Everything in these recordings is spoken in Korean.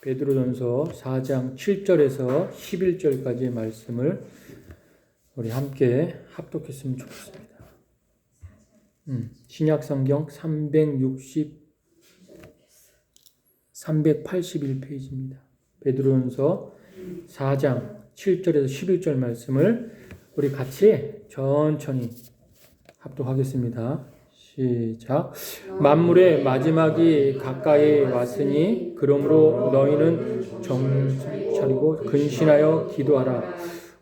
베드로전서 4장 7절에서 11절까지의 말씀을 우리 함께 합독했으면 좋겠습니다. 신약성경 381페이지입니다. 베드로전서 4장 7절에서 11절 말씀을 우리 같이 천천히 합독하겠습니다. 시작. 만물의 마지막이 가까이 왔으니 그러므로 너희는 정신 차리고 근신하여 기도하라.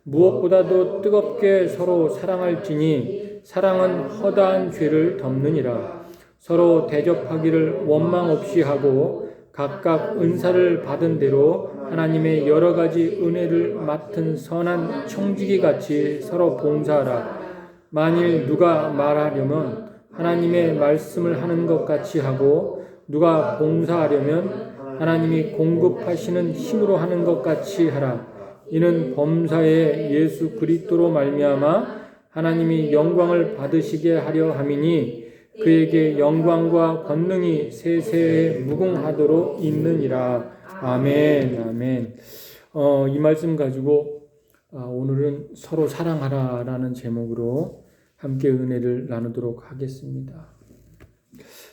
무엇보다도 뜨겁게 서로 사랑할지니 사랑은 허다한 죄를 덮느니라. 서로 대접하기를 원망 없이 하고 각각 은사를 받은 대로 하나님의 여러 가지 은혜를 맡은 선한 청지기 같이 서로 봉사하라. 만일 누가 말하려면 하나님의 말씀을 하는 것 같이 하고 누가 봉사하려면 하나님이 공급하시는 힘으로 하는 것 같이 하라. 이는 범사에 예수 그리스도로 말미암아 하나님이 영광을 받으시게 하려 함이니 그에게 영광과 권능이 세세에 무궁하도록 있느니라. 아멘. 아멘. 이 말씀 가지고 오늘은 서로 사랑하라라는 제목으로 함께 은혜를 나누도록 하겠습니다.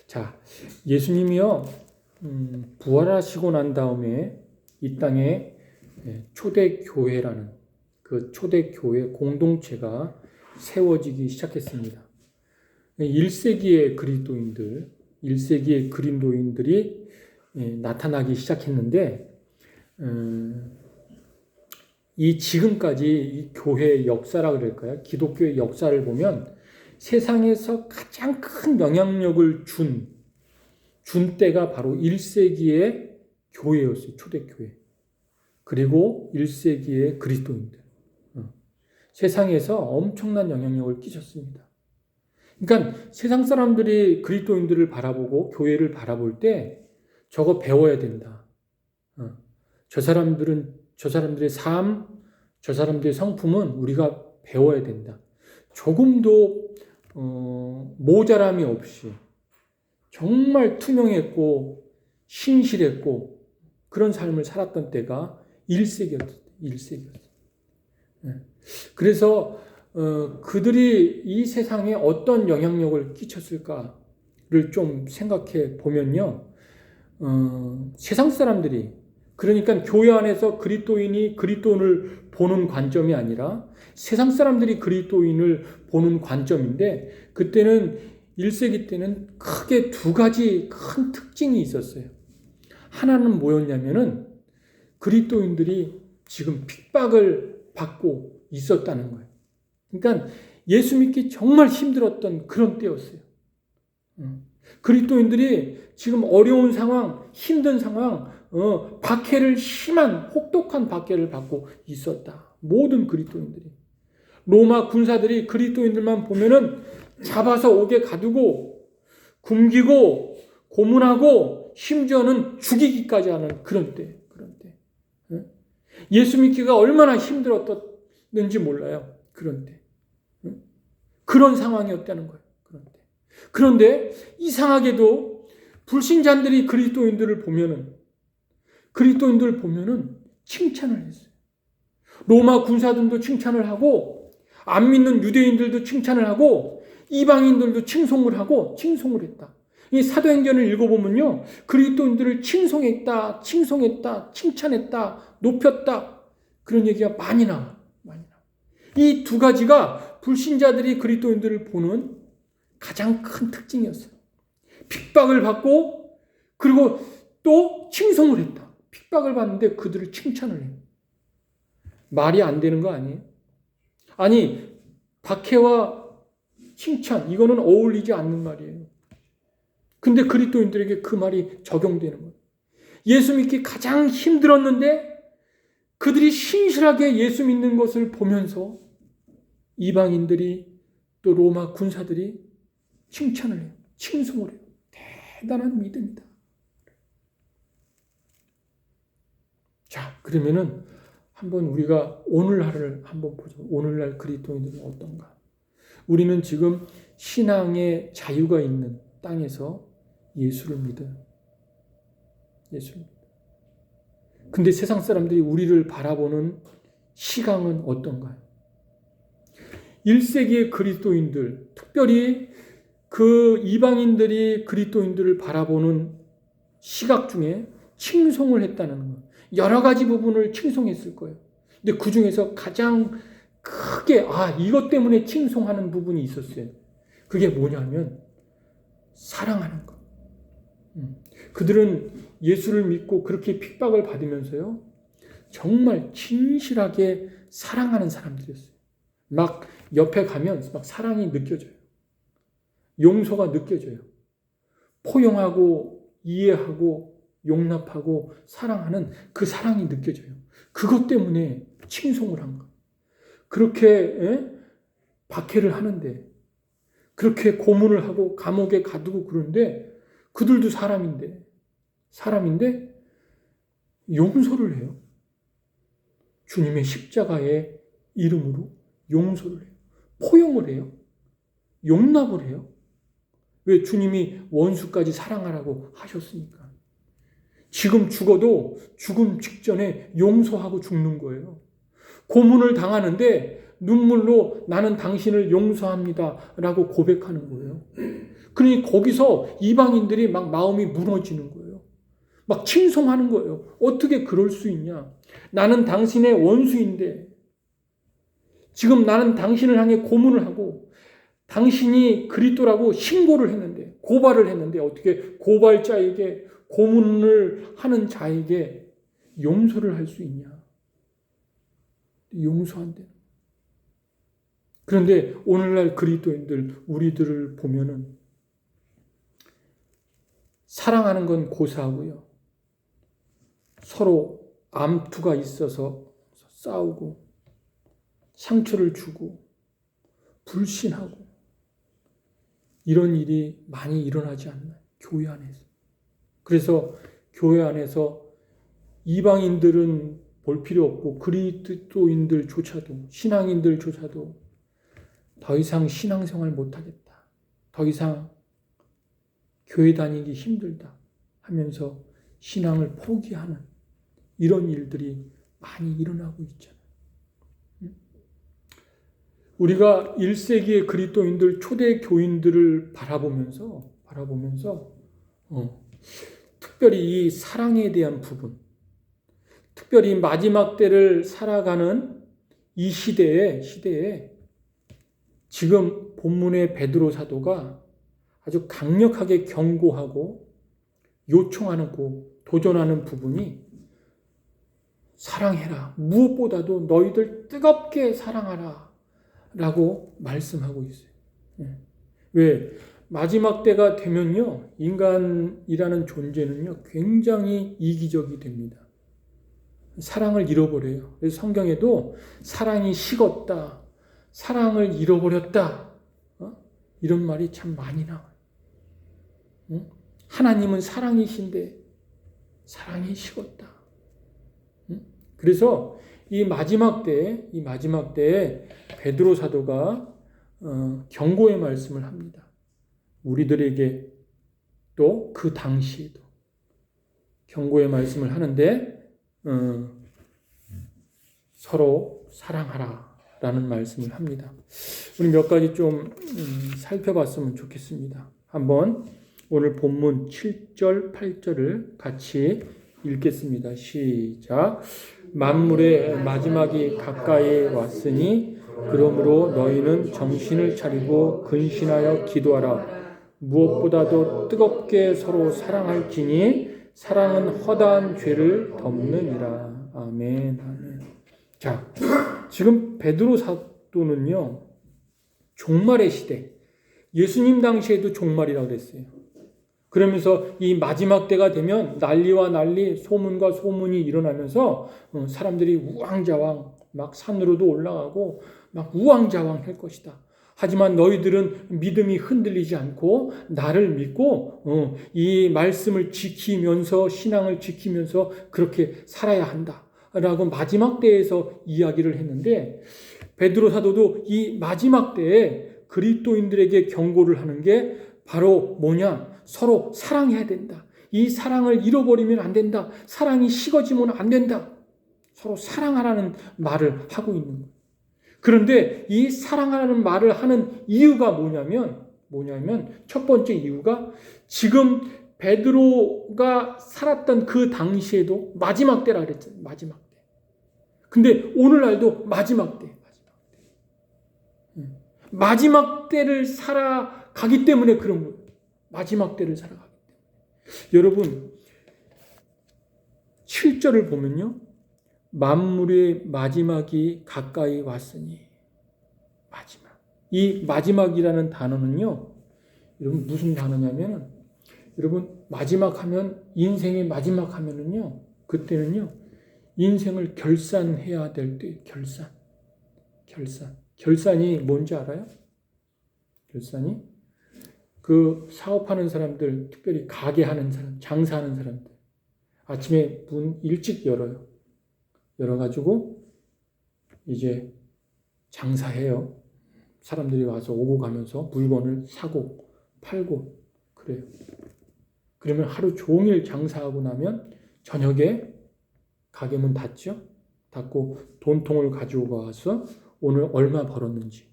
자, 예수님이요, 부활하시고 난 다음에 이 땅에 초대교회라는 그 초대교회 공동체가 세워지기 시작했습니다. 1세기의 그리스도인들이 나타나기 시작했는데, 이 지금까지 이 교회의 역사라 그럴까요? 기독교의 역사를 보면 세상에서 가장 큰 영향력을 준 때가 바로 1세기의 교회였어요. 초대교회. 그리고 1세기의 그리스도인들. 세상에서 엄청난 영향력을 끼쳤습니다. 그러니까 세상 사람들이 그리스도인들을 바라보고 교회를 바라볼 때 저거 배워야 된다. 저 사람들의 삶, 저 사람들의 성품은 우리가 배워야 된다. 조금도 모자람이 없이 정말 투명했고 신실했고 그런 삶을 살았던 때가 1세기였어요. 그래서 그들이 이 세상에 어떤 영향력을 끼쳤을까를 좀 생각해 보면요. 세상 사람들이 그러니까 교회 안에서 그리스도인이 그리스도인을 보는 관점이 아니라 세상 사람들이 그리스도인을 보는 관점인데 그때는 1세기 때는 크게 두 가지 큰 특징이 있었어요. 하나는 뭐였냐면은 그리스도인들이 지금 핍박을 받고 있었다는 거예요. 그러니까 예수 믿기 정말 힘들었던 그런 때였어요. 그리스도인들이 지금 어려운 상황, 힘든 상황, 박해를 혹독한 박해를 받고 있었다. 모든 그리스도인들이. 로마 군사들이 그리스도인들만 보면은 잡아서 옥에 가두고 굶기고 고문하고 심지어는 죽이기까지 하는 그런 때. 예수 믿기가 얼마나 힘들었는지 몰라요. 그런 때. 그런 상황이었다는 거예요. 그런데 이상하게도 불신자들이 그리스도인들을 보면은 칭찬을 했어요. 로마 군사들도 칭찬을 하고 안 믿는 유대인들도 칭찬을 하고 이방인들도 칭송을 했다. 이 사도행전을 읽어보면요. 그리스도인들을 칭송했다, 칭찬했다, 높였다. 그런 얘기가 많이 나와. 이 두 가지가 불신자들이 그리스도인들을 보는 가장 큰 특징이었어요. 핍박을 받고 그리고 또 칭송을 했다. 핍박을 받는데 그들을 칭찬을 해요. 말이 안 되는 거 아니에요? 아니, 박해와 칭찬 이거는 어울리지 않는 말이에요. 근데 그리스도인들에게 그 말이 적용되는 거예요. 예수 믿기 가장 힘들었는데 그들이 신실하게 예수 믿는 것을 보면서 이방인들이 또 로마 군사들이 칭찬을 해요. 칭송을 해요. 대단한 믿음이다. 자, 그러면은 한번 우리가 오늘날을 한번 보죠. 오늘날 그리스도인들은 어떤가? 우리는 지금 신앙의 자유가 있는 땅에서 예수를 믿어요. 근데 세상 사람들이 우리를 바라보는 시각은 어떤가요? 1세기의 그리스도인들, 특별히 그 이방인들이 그리스도인들을 바라보는 시각 중에 칭송을 했다는 거예요. 여러 가지 부분을 칭송했을 거예요. 근데 그 중에서 가장 크게 이것 때문에 칭송하는 부분이 있었어요. 그게 뭐냐면 사랑하는 것. 그들은 예수를 믿고 그렇게 핍박을 받으면서요, 정말 진실하게 사랑하는 사람들이었어요. 막 옆에 가면 막 사랑이 느껴져요. 용서가 느껴져요. 포용하고 이해하고 용납하고 사랑하는 그 사랑이 느껴져요. 그것 때문에 칭송을 한 거예요. 그렇게 박해를 하는데, 그렇게 고문을 하고 감옥에 가두고 그러는데, 그들도 사람인데 용서를 해요. 주님의 십자가의 이름으로 용서를 해요. 포용을 해요. 용납을 해요. 왜? 주님이 원수까지 사랑하라고 하셨으니까. 지금 죽어도 죽음 직전에 용서하고 죽는 거예요. 고문을 당하는데 눈물로 나는 당신을 용서합니다 라고 고백하는 거예요. 그러니 거기서 이방인들이 막 마음이 무너지는 거예요. 막 칭송하는 거예요. 어떻게 그럴 수 있냐? 나는 당신의 원수인데 지금 나는 당신을 향해 고문을 하고 당신이 그리스도라고 신고를 했는데, 고발을 했는데 어떻게 고발자에게, 고문을 하는 자에게 용서를 할 수 있냐? 용서한대. 그런데 오늘날 그리스도인들, 우리들을 보면은 사랑하는 건 고사하고요, 서로 암투가 있어서 싸우고 상처를 주고 불신하고 이런 일이 많이 일어나지 않나요? 교회 안에서. 그래서 교회 안에서 이방인들은 볼 필요 없고 그리스도인들조차도, 신앙인들조차도 더 이상 신앙생활 못하겠다, 더 이상 교회 다니기 힘들다 하면서 신앙을 포기하는 이런 일들이 많이 일어나고 있잖아요. 우리가 1세기의 그리스도인들, 초대 교인들을 바라보면서 특별히 이 사랑에 대한 부분, 특별히 마지막 때를 살아가는 이 시대에 지금 본문의 베드로 사도가 아주 강력하게 경고하고 요청하고 도전하는 부분이 사랑해라. 무엇보다도 너희들 뜨겁게 사랑하라. 라고 말씀하고 있어요. 왜? 마지막 때가 되면요, 인간이라는 존재는요, 굉장히 이기적이 됩니다. 사랑을 잃어버려요. 그래서 성경에도 사랑이 식었다, 사랑을 잃어버렸다, 이런 말이 참 많이 나와요. 하나님은 사랑이신데 사랑이 식었다. 그래서 이 마지막 때에 베드로 사도가 경고의 말씀을 합니다. 우리들에게 또 그 당시에도 경고의 말씀을 하는데 서로 사랑하라 라는 말씀을 합니다. 우리 몇 가지 좀 살펴봤으면 좋겠습니다. 한번 오늘 본문 7절, 8절을 같이 읽겠습니다. 시작. 만물의 마지막이 가까이 왔으니 그러므로 너희는 정신을 차리고 근신하여 기도하라. 무엇보다도 뜨겁게 서로 사랑할지니 사랑은 허다한 죄를 덮느니라. 아멘. 아멘. 자, 지금 베드로 사도는요, 종말의 시대, 예수님 당시에도 종말이라고 그랬어요. 그러면서 이 마지막 때가 되면 난리와 난리, 소문과 소문이 일어나면서 사람들이 우왕좌왕 막 산으로도 올라가고 막 우왕좌왕 할 것이다. 하지만 너희들은 믿음이 흔들리지 않고 나를 믿고 이 말씀을 지키면서, 신앙을 지키면서 그렇게 살아야 한다 라고 마지막 때에서 이야기를 했는데, 베드로 사도도 이 마지막 때에 그리스도인들에게 경고를 하는 게 바로 뭐냐? 서로 사랑해야 된다. 이 사랑을 잃어버리면 안 된다. 사랑이 식어지면 안 된다. 서로 사랑하라는 말을 하고 있는 거예요. 그런데 이 사랑하라는 말을 하는 이유가 뭐냐면 첫 번째 이유가 지금 베드로가 살았던 그 당시에도 마지막 때라 그랬잖아요. 마지막 때. 근데 오늘날도 마지막 때. 마지막 때를 살아가기 때문에 그런 거예요. 마지막 때를 살아가기 때문에. 여러분 7절을 보면요. 만물의 마지막이 가까이 왔으니. 마지막. 이 마지막이라는 단어는요. 여러분 무슨 단어냐면 여러분 마지막 하면 인생의 마지막 하면은요. 그때는요. 인생을 결산해야 될 때 결산. 결산이 뭔지 알아요? 결산이 그 사업하는 사람들, 특별히 가게 하는 사람, 장사하는 사람들 아침에 문 일찍 열어요. 열어가지고 이제 장사해요. 사람들이 와서 오고 가면서 물건을 사고 팔고 그래요. 그러면 하루 종일 장사하고 나면 저녁에 가게 문 닫죠. 닫고 돈통을 가지고 와서 오늘 얼마 벌었는지,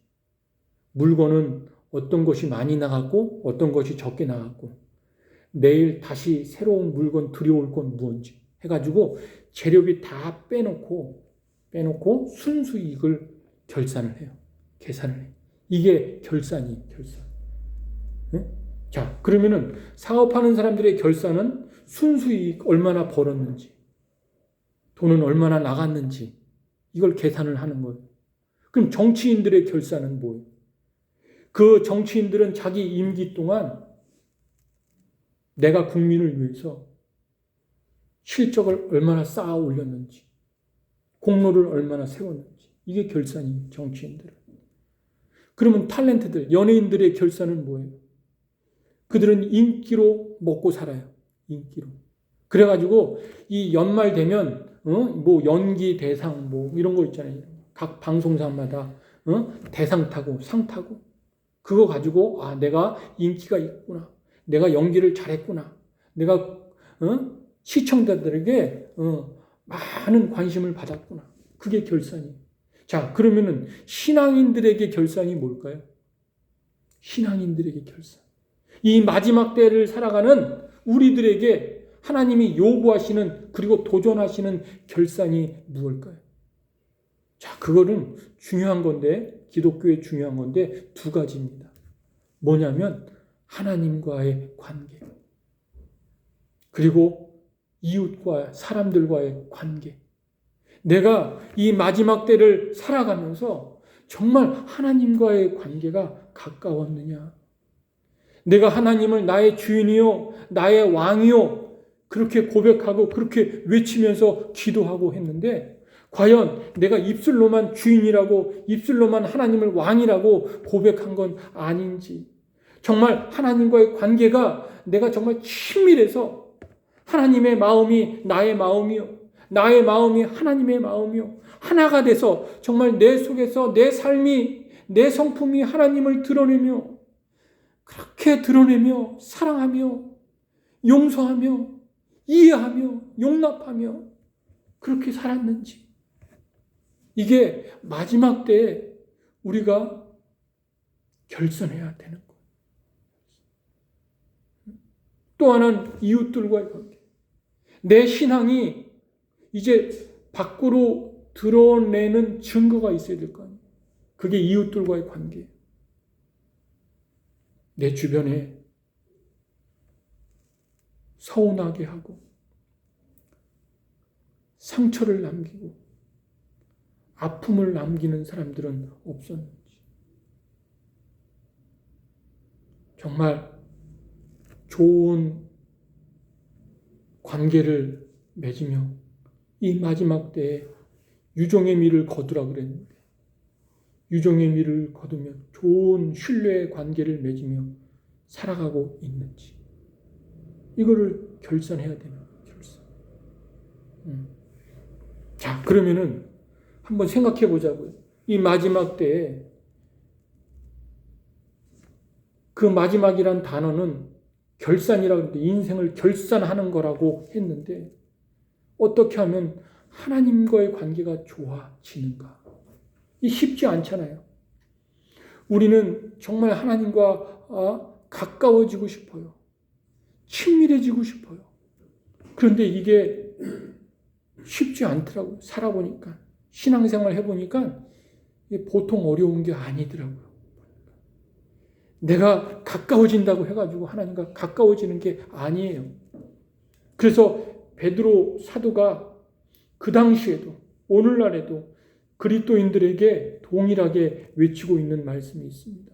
물건은 어떤 것이 많이 나갔고 어떤 것이 적게 나갔고 내일 다시 새로운 물건 들여올 건 무언지 해가지고 재료비 다 빼놓고 순수이익을 결산을 해요. 계산을 해요. 이게 결산이에요. 결산. 네? 자, 그러면은 사업하는 사람들의 결산은 순수이익 얼마나 벌었는지, 돈은 얼마나 나갔는지 이걸 계산을 하는 거예요. 그럼 정치인들의 결산은 뭐예요? 그 정치인들은 자기 임기 동안 내가 국민을 위해서 실적을 얼마나 쌓아 올렸는지, 공로를 얼마나 세웠는지, 이게 결산이에요, 정치인들은. 그러면 탤런트들, 연예인들의 결산은 뭐예요? 그들은 인기로 먹고 살아요. 인기로. 그래가지고 이 연말 되면 뭐 연기 대상 뭐 이런 거 있잖아요. 각 방송사마다 대상 타고 상 타고 그거 가지고 아 내가 인기가 있구나. 내가 연기를 잘했구나. 내가 시청자들에게 많은 관심을 받았구나. 그게 결산이에요. 자, 그러면은 신앙인들에게 결산이 뭘까요? 신앙인들에게 결산. 이 마지막 때를 살아가는 우리들에게 하나님이 요구하시는 그리고 도전하시는 결산이 무엇일까요? 자, 그거는 중요한 건데 기독교의 중요한 건데 두 가지입니다. 뭐냐면 하나님과의 관계 그리고 이웃과 사람들과의 관계. 내가 이 마지막 때를 살아가면서 정말 하나님과의 관계가 가까웠느냐. 내가 하나님을 나의 주인이요 나의 왕이요 그렇게 고백하고 그렇게 외치면서 기도하고 했는데 과연 내가 입술로만 주인이라고 입술로만 하나님을 왕이라고 고백한 건 아닌지, 정말 하나님과의 관계가 내가 정말 친밀해서 하나님의 마음이 나의 마음이요 나의 마음이 하나님의 마음이요 하나가 돼서 정말 내 속에서 내 삶이 내 성품이 하나님을 드러내며 그렇게 드러내며 사랑하며 용서하며 이해하며 용납하며 그렇게 살았는지, 이게 마지막 때에 우리가 결선해야 되는 거예요. 또 하나는 이웃들과의 관계. 내 신앙이 이제 밖으로 드러내는 증거가 있어야 될 거 아니에요. 그게 이웃들과의 관계예요. 내 주변에 서운하게 하고 상처를 남기고 아픔을 남기는 사람들은 없었는지, 정말 좋은 관계를 맺으며 이 마지막 때에 유종의 미를 거두라 그랬는데 유종의 미를 거두며 좋은 신뢰의 관계를 맺으며 살아가고 있는지, 이거를 결산해야 되는 거예요. 결산. 자, 그러면은 한번 생각해 보자고요. 이 마지막 때에 그 마지막이란 단어는 결산이라고 하는데 인생을 결산하는 거라고 했는데 어떻게 하면 하나님과의 관계가 좋아지는가? 이 쉽지 않잖아요. 우리는 정말 하나님과 가까워지고 싶어요. 친밀해지고 싶어요. 그런데 이게 쉽지 않더라고요. 살아보니까. 신앙생활 해보니까 보통 어려운 게 아니더라고요. 내가 가까워진다고 해가지고 하나님과 가까워지는 게 아니에요. 그래서 베드로 사도가 그 당시에도 오늘날에도 그리스도인들에게 동일하게 외치고 있는 말씀이 있습니다.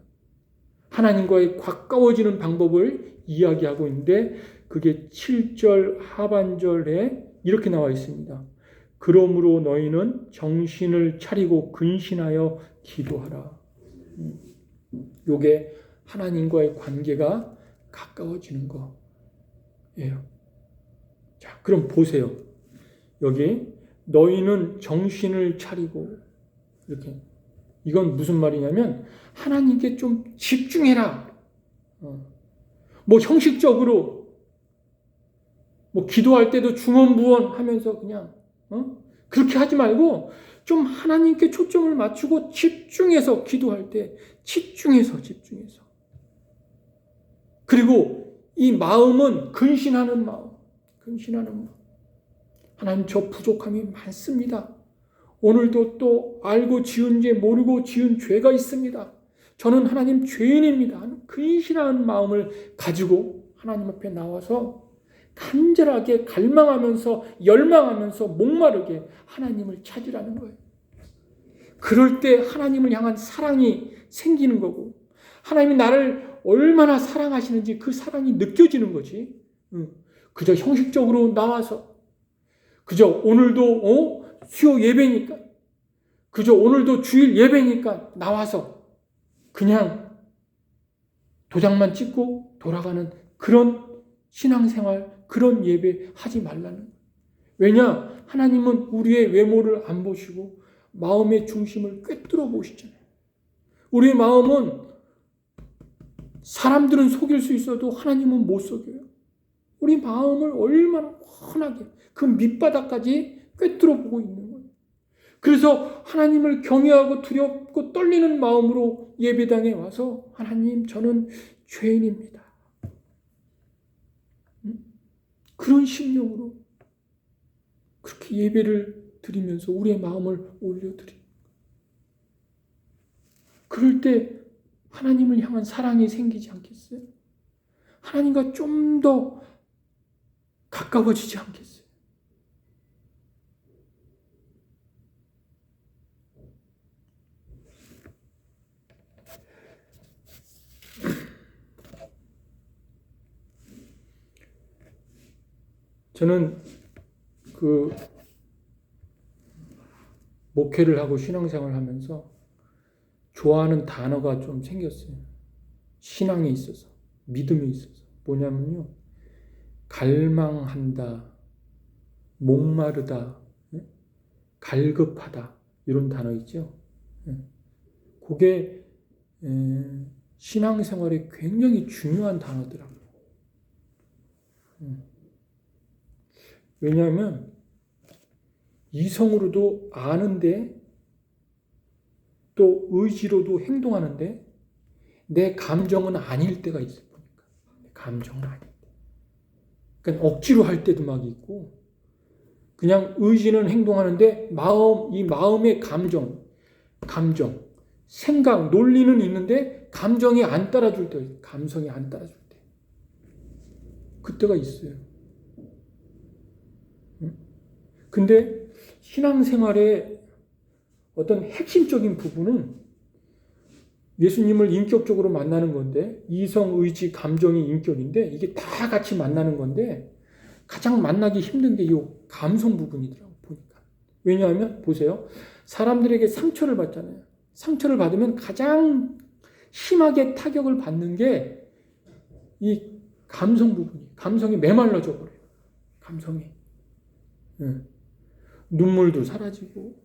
하나님과의 가까워지는 방법을 이야기하고 있는데 그게 7절 하반절에 이렇게 나와 있습니다. 그러므로 너희는 정신을 차리고 근신하여 기도하라. 요게 하나님과의 관계가 가까워지는 거예요. 자, 그럼 보세요. 여기 너희는 정신을 차리고 이렇게 이건 무슨 말이냐면 하나님께 좀 집중해라. 뭐 형식적으로 뭐 기도할 때도 중언부언하면서 그냥 그렇게 하지 말고 좀 하나님께 초점을 맞추고 집중해서 기도할 때 집중해서 그리고 이 마음은 근신하는 마음. 하나님 저 부족함이 많습니다. 오늘도 또 알고 지은 죄 모르고 지은 죄가 있습니다. 저는 하나님 죄인입니다. 근신하는 마음을 가지고 하나님 앞에 나와서 간절하게 갈망하면서 열망하면서 목마르게 하나님을 찾으라는 거예요. 그럴 때 하나님을 향한 사랑이 생기는 거고 하나님이 나를 얼마나 사랑하시는지 그 사랑이 느껴지는 거지. 그저 형식적으로 나와서 그저 오늘도 수요 예배니까 그저 오늘도 주일 예배니까 나와서 그냥 도장만 찍고 돌아가는 그런 신앙생활, 그런 예배 하지 말라는 거예요. 왜냐? 하나님은 우리의 외모를 안 보시고 마음의 중심을 꿰뚫어 보시잖아요. 우리의 마음은 사람들은 속일 수 있어도 하나님은 못 속여요. 우리 마음을 얼마나 훤하게 그 밑바닥까지 꿰뚫어 보고 있는 거예요. 그래서 하나님을 경외하고 두렵고 떨리는 마음으로 예배당에 와서 하나님 저는 죄인입니다. 그런 심령으로 그렇게 예배를 드리면서 우리의 마음을 올려드립니다. 그럴 때 하나님을 향한 사랑이 생기지 않겠어요? 하나님과 좀 더 가까워지지 않겠어요? 저는 그 목회를 하고 신앙생활을 하면서 좋아하는 단어가 좀 생겼어요. 신앙에 있어서, 믿음에 있어서. 뭐냐면요. 갈망한다, 목마르다, 갈급하다 이런 단어 있죠. 그게 신앙생활에 굉장히 중요한 단어더라고요. 왜냐하면 이성으로도 아는데 또 의지로도 행동하는데 내 감정은 아닐 때가 있어요. 보니까 감정은 아닐 때. 그러니까 억지로 할 때도 막 있고 그냥 의지는 행동하는데 이 마음의 감정, 생각, 논리는 있는데 감정이 안 따라줄 때, 감성이 안 따라줄 때 그때가 있어요. 근데 신앙생활의 어떤 핵심적인 부분은 예수님을 인격적으로 만나는 건데 이성, 의지, 감정이 인격인데 이게 다 같이 만나는 건데 가장 만나기 힘든 게 이 감성 부분이더라고요. 보니까. 왜냐하면 보세요. 사람들에게 상처를 받잖아요. 상처를 받으면 가장 심하게 타격을 받는 게 이 감성 부분이. 감성이 메말라져 버려요. 감성이. 눈물도 사라지고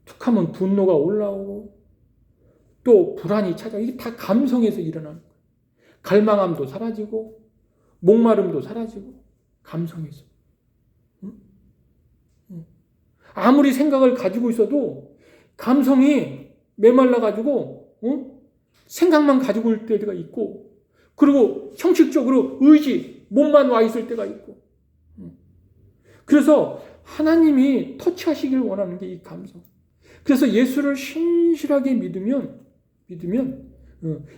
툭하면 분노가 올라오고 또 불안이 찾아. 이게 다 감성에서 일어나는 거예요. 갈망함도 사라지고 목마름도 사라지고 감성에서. 아무리 생각을 가지고 있어도 감성이 메말라가지고 생각만 가지고 있을 때가 있고, 그리고 형식적으로 의지, 몸만 와 있을 때가 있고. 그래서 하나님이 터치하시길 원하는 게 이 감성. 그래서 예수를 신실하게 믿으면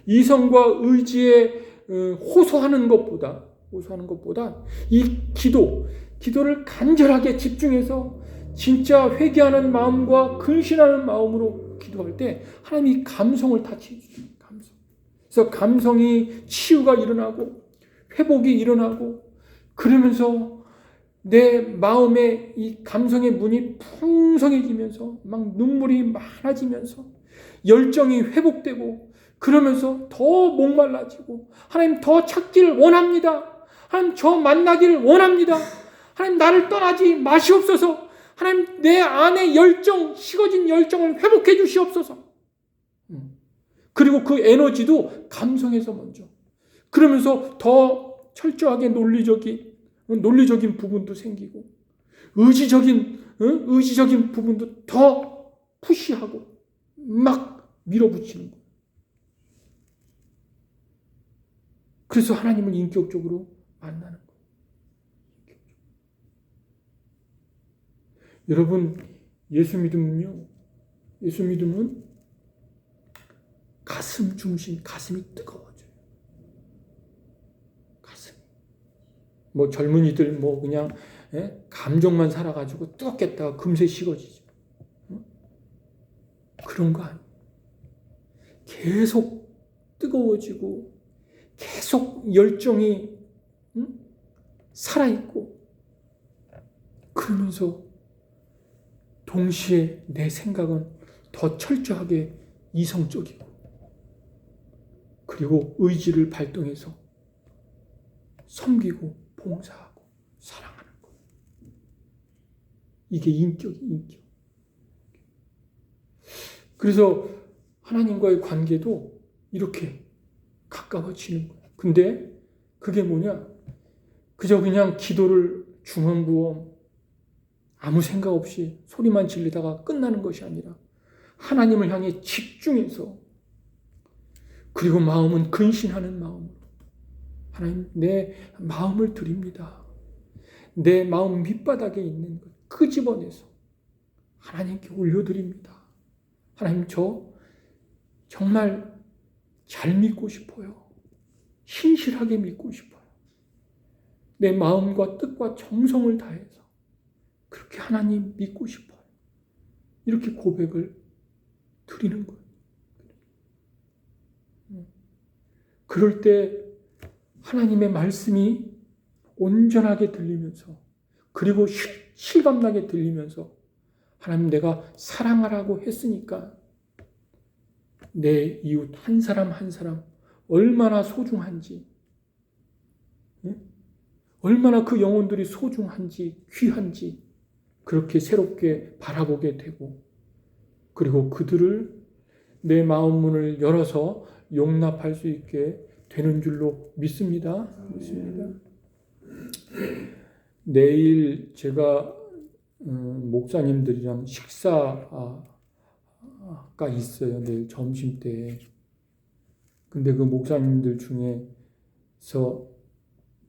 이성과 의지에 호소하는 것보다 이 기도를 간절하게 집중해서 진짜 회개하는 마음과 근신하는 마음으로 기도할 때 하나님이 감성을 타치해 주세요. 감성. 그래서 감성이 치유가 일어나고 회복이 일어나고, 그러면서 내 마음에 이 감성의 문이 풍성해지면서 막 눈물이 많아지면서 열정이 회복되고, 그러면서 더 목말라지고, 하나님 더 찾기를 원합니다. 하나님 저 만나기를 원합니다. 하나님 나를 떠나지 마시옵소서. 하나님 내 안에 식어진 열정을 회복해 주시옵소서. 그리고 그 에너지도 감성에서 먼저. 그러면서 더 철저하게 논리적인 부분도 생기고, 의지적인 부분도 더 푸시하고 막 밀어붙이는 거예요. 그래서 하나님을 인격적으로 만나는 거예요. 여러분, 예수 믿음은 가슴 중심, 가슴이 뜨거워져요. 가슴. 젊은이들 그냥 감정만 살아가지고 뜨겁겠다가 금세 식어지죠. 그런 거 아니에요. 계속 뜨거워지고 계속 열정이 살아있고, 그러면서 동시에 내 생각은 더 철저하게 이성적이고, 그리고 의지를 발동해서 섬기고 봉사하고 사랑하는 거예요. 이게 인격이에요, 인격. 그래서 하나님과의 관계도 이렇게 가까워지는 거예요. 근데 그게 뭐냐? 그저 그냥 기도를 중언부언 아무 생각 없이 소리만 지르다가 끝나는 것이 아니라 하나님을 향해 집중해서, 그리고 마음은 근신하는 마음으로, 하나님 내 마음을 드립니다. 내 마음 밑바닥에 있는 것 끄집어내서 하나님께 올려드립니다. 하나님 저 정말 잘 믿고 싶어요. 신실하게 믿고 싶어요. 내 마음과 뜻과 정성을 다해서 그렇게 하나님 믿고 싶어요. 이렇게 고백을 드리는 거예요. 그럴 때 하나님의 말씀이 온전하게 들리면서, 그리고 실감나게 들리면서, 하나님 내가 사랑하라고 했으니까 내 이웃 한 사람 한 사람 얼마나 소중한지, 얼마나 그 영혼들이 소중한지 귀한지 그렇게 새롭게 바라보게 되고, 그리고 그들을 내 마음 문을 열어서 용납할 수 있게 되는 줄로 믿습니다. 내일 제가 목사님들이랑 식사가 있어요. 내일 점심때. 근데 그 목사님들 중에서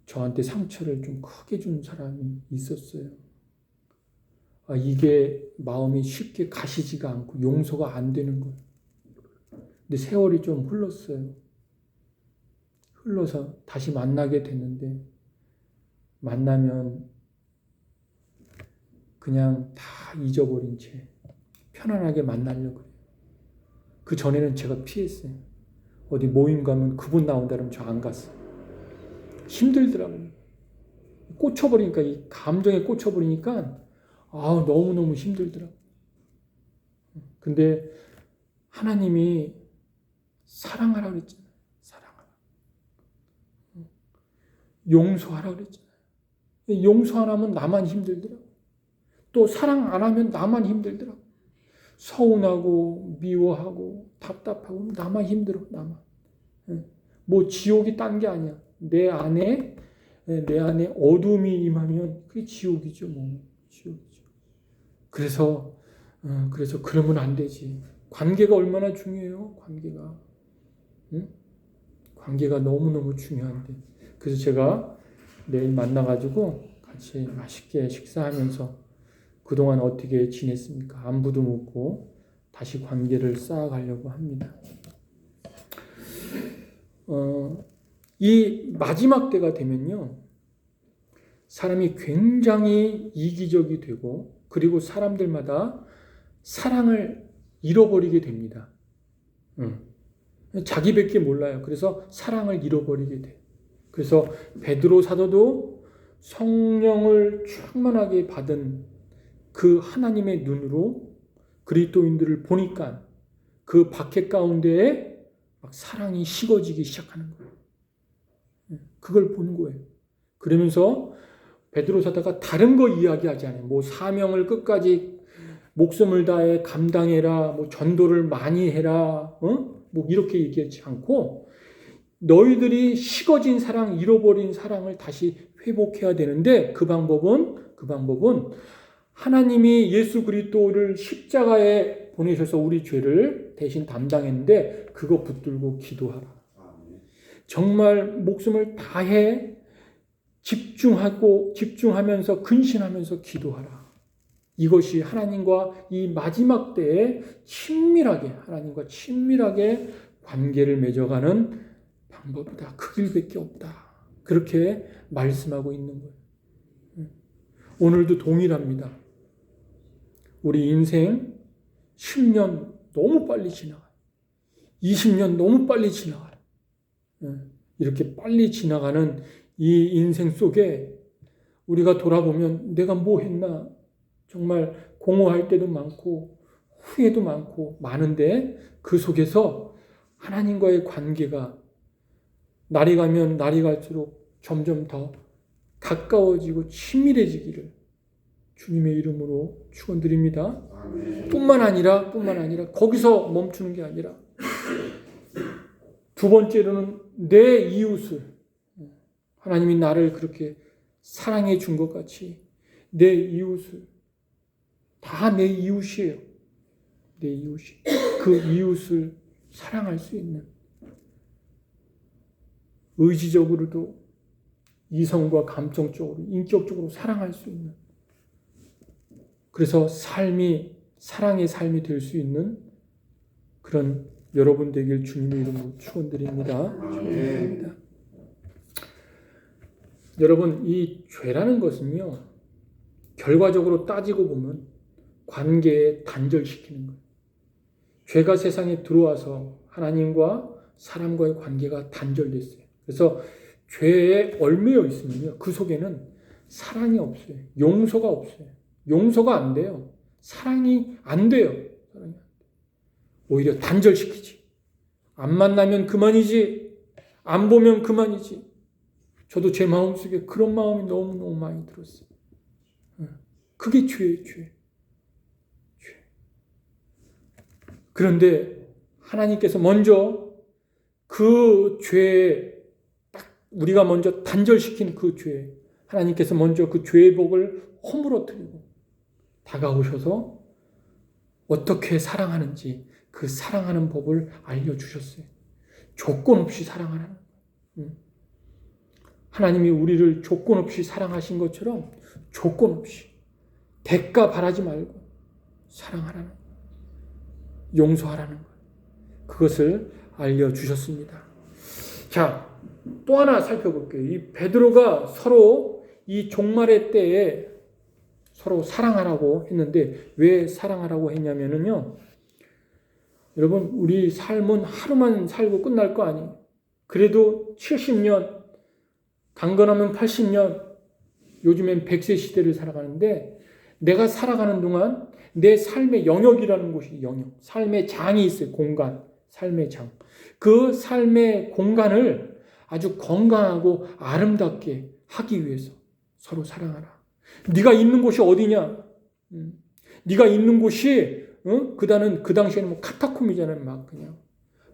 저한테 상처를 좀 크게 준 사람이 있었어요. 이게 마음이 쉽게 가시지가 않고 용서가 안 되는 거예요. 근데 세월이 좀 흘러서 다시 만나게 됐는데, 만나면 그냥 다 잊어버린 채 편안하게 만나려고 그래요. 그 전에는 제가 피했어요. 어디 모임 가면 그분 나온다 그러면 저 안 갔어요. 힘들더라고요. 꽂혀버리니까, 이 감정에 꽂혀버리니까 너무너무 힘들더라고요. 근데 하나님이 사랑하라 그랬잖아요. 사랑하라. 용서하라 그랬잖아요. 용서 안 하면 나만 힘들더라고요. 또 사랑 안 하면 나만 힘들더라고요. 서운하고 미워하고 답답하고 나만 힘들어. 나만. 지옥이 딴 게 아니야. 내 안에 내 안에 어둠이 임하면 그게 지옥이죠, 뭐. 지옥이죠. 그래서 그러면 안 되지. 관계가 얼마나 중요해요, 관계가. 응? 관계가 너무너무 중요한데. 그래서 제가 내일 만나가지고 같이 맛있게 식사하면서 그동안 어떻게 지냈습니까? 안부도 묻고 다시 관계를 쌓아가려고 합니다. 이 마지막 때가 되면요, 사람이 굉장히 이기적이 되고, 그리고 사람들마다 사랑을 잃어버리게 됩니다. 자기밖에 몰라요. 그래서 사랑을 잃어버리게 돼. 그래서 베드로 사도도 성령을 충만하게 받은 그 하나님의 눈으로 그리스도인들을 보니까 그 박해 가운데에 막 사랑이 식어지기 시작하는 거예요. 그걸 본 거예요. 그러면서 베드로 사도가 다른 거 이야기하지 않아요. 뭐 사명을 끝까지 목숨을 다해 감당해라, 뭐 전도를 많이 해라, 뭐 이렇게 얘기하지 않고, 너희들이 식어진 사랑, 잃어버린 사랑을 다시 회복해야 되는데, 그 방법은 하나님이 예수 그리스도를 십자가에 보내셔서 우리 죄를 대신 담당했는데, 그거 붙들고 기도하라. 정말 목숨을 다해 집중하면서 근신하면서 기도하라. 이것이 하나님과 이 마지막 때에 하나님과 친밀하게 관계를 맺어가는 방법이다. 그 길밖에 없다. 그렇게 말씀하고 있는 거예요. 오늘도 동일합니다. 우리 인생 10년 너무 빨리 지나가요. 20년 너무 빨리 지나가요. 이렇게 빨리 지나가는 이 인생 속에 우리가 돌아보면 내가 뭐 했나, 정말 공허할 때도 많고 후회도 많은데, 그 속에서 하나님과의 관계가 날이 가면 날이 갈수록 점점 더 가까워지고 친밀해지기를 주님의 이름으로 축원드립니다. 뿐만 아니라 거기서 멈추는 게 아니라, 두 번째로는 내 이웃을, 하나님이 나를 그렇게 사랑해 준 것 같이 내 이웃을, 다 내 이웃이에요. 내 이웃이. 그 이웃을 사랑할 수 있는, 의지적으로도 이성과 감정적으로, 인격적으로 사랑할 수 있는, 그래서 사랑의 삶이 될 수 있는 그런 여러분 되길 주님의 이름으로 축원드립니다. 축원드립니다. 여러분, 이 죄라는 것은요, 결과적으로 따지고 보면 관계에 단절시키는 거예요. 죄가 세상에 들어와서 하나님과 사람과의 관계가 단절됐어요. 그래서 죄에 얽매여 있으면요, 그 속에는 사랑이 없어요. 용서가 없어요. 용서가 안 돼요. 사랑이 안 돼요. 오히려 단절시키지. 안 만나면 그만이지. 안 보면 그만이지. 저도 제 마음속에 그런 마음이 너무너무 많이 들었어요. 그게 죄예요, 죄. 그런데 하나님께서 먼저 그 죄에 우리가 먼저 단절시킨 그 죄, 하나님께서 먼저 그 죄의 복을 허물어뜨리고 다가오셔서 어떻게 사랑하는지 그 사랑하는 법을 알려주셨어요. 조건 없이 사랑하라는 거예요. 하나님이 우리를 조건 없이 사랑하신 것처럼 조건 없이 대가 바라지 말고 사랑하라는 거예요. 용서하라는 거예요. 그것을 알려주셨습니다. 자, 또 하나 살펴볼게요. 이 베드로가 서로 이 종말의 때에 서로 사랑하라고 했는데, 왜 사랑하라고 했냐면요, 여러분, 우리 삶은 하루만 살고 끝날 거 아니에요. 그래도 70년, 강건하면 80년, 요즘엔 100세 시대를 살아가는데, 내가 살아가는 동안 내 삶의 영역이라는 곳이 삶의 장이 있어요. 공간, 삶의 장. 그 삶의 공간을 아주 건강하고 아름답게 하기 위해서 서로 사랑하라. 네가 있는 곳이 어디냐? 네가 있는 곳이 그 당시에는 뭐 카타콤이잖아요. 막 그냥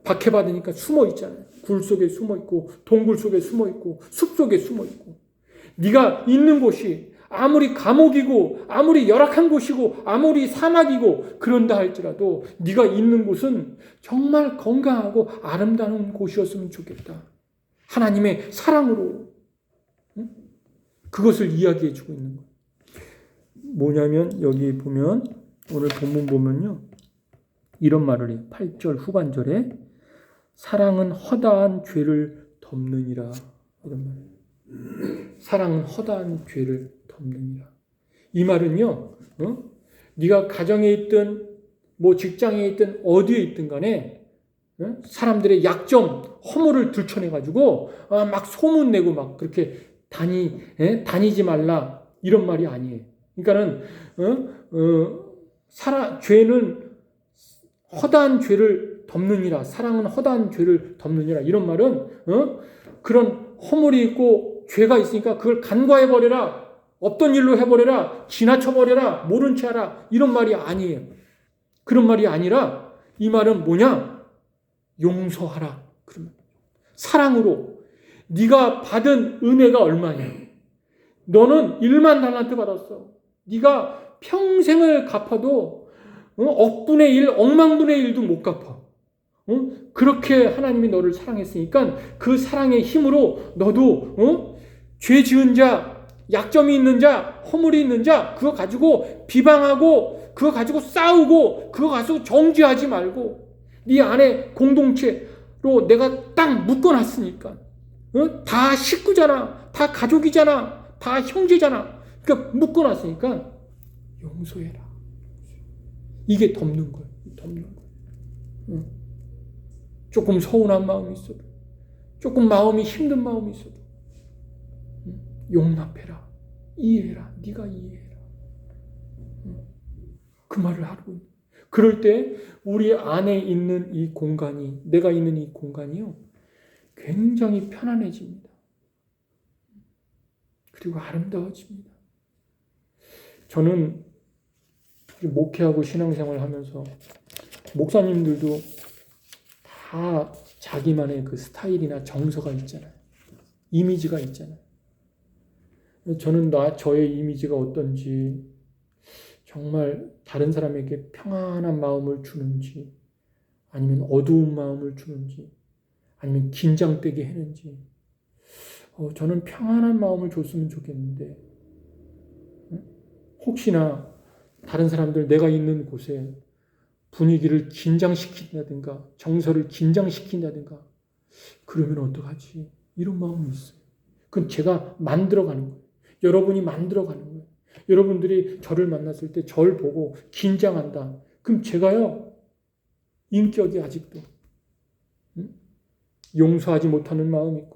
박해받으니까 숨어 있잖아요. 굴 속에 숨어 있고, 동굴 속에 숨어 있고, 숲 속에 숨어 있고. 네가 있는 곳이 아무리 감옥이고 아무리 열악한 곳이고 아무리 사막이고 그런다 할지라도 네가 있는 곳은 정말 건강하고 아름다운 곳이었으면 좋겠다. 하나님의 사랑으로 그것을 이야기해 주고 있는 거예요. 뭐냐면 여기 보면 오늘 본문 보면요. 이런 말을 해요. 8절 후반절에 사랑은 허다한 죄를 덮느니라. 이런 말이에요. 사랑은 허다한 죄를 덮느니라. 이 말은요. 네가 가정에 있든 뭐 직장에 있든 어디에 있든 간에 사람들의 약점, 허물을 들춰내가지고 막 소문내고 막 그렇게 다니지 말라 이런 말이 아니에요. 그러니까는 죄는 허다한 죄를 덮느니라. 사랑은 허다한 죄를 덮느니라. 이런 말은 그런 허물이 있고 죄가 있으니까 그걸 간과해버려라. 없던 일로 해버려라. 지나쳐버려라. 모른 채 하라. 이런 말이 아니에요. 그런 말이 아니라 이 말은 뭐냐? 용서하라. 그러면 사랑으로 네가 받은 은혜가 얼마냐? 너는 1만 달란트 받았어. 네가 평생을 갚아도 억분의 1, 억만분의 1도 못 갚아. 그렇게 하나님이 너를 사랑했으니까 그 사랑의 힘으로 너도 죄 지은 자, 약점이 있는 자, 허물이 있는 자 그거 가지고 비방하고 그거 가지고 싸우고 그거 가지고 정죄하지 말고 네 안에 공동체로 내가 딱 묶어놨으니까 다 식구잖아. 다 가족이잖아. 다 형제잖아. 그러니까 묶어놨으니까 용서해라. 이게 덮는 거예요. 덮는 거예요. 조금 서운한 마음이 있어도 조금 마음이 힘든 마음이 있어도 용납해라. 이해해라. 네가 이해해라. 그 말을 하고 그럴 때 우리 안에 있는 이 공간이 내가 있는 이 공간이요. 굉장히 편안해집니다. 그리고 아름다워집니다. 저는 목회하고 신앙생활 하면서 목사님들도 다 자기만의 그 스타일이나 정서가 있잖아요. 이미지가 있잖아요. 저는 저의 이미지가 어떤지 정말 다른 사람에게 평안한 마음을 주는지 아니면 어두운 마음을 주는지 아니면 긴장되게 하는지 저는 평안한 마음을 줬으면 좋겠는데 혹시나 다른 사람들 내가 있는 곳에 분위기를 긴장시킨다든가 정서를 긴장시킨다든가 그러면 어떡하지? 이런 마음이 있어요. 그건 제가 만들어가는 거예요. 여러분이 만들어가는 거예요. 여러분들이 저를 만났을 때 저를 보고 긴장한다. 그럼 제가요 인격이 아직도 용서하지 못하는 마음이 있고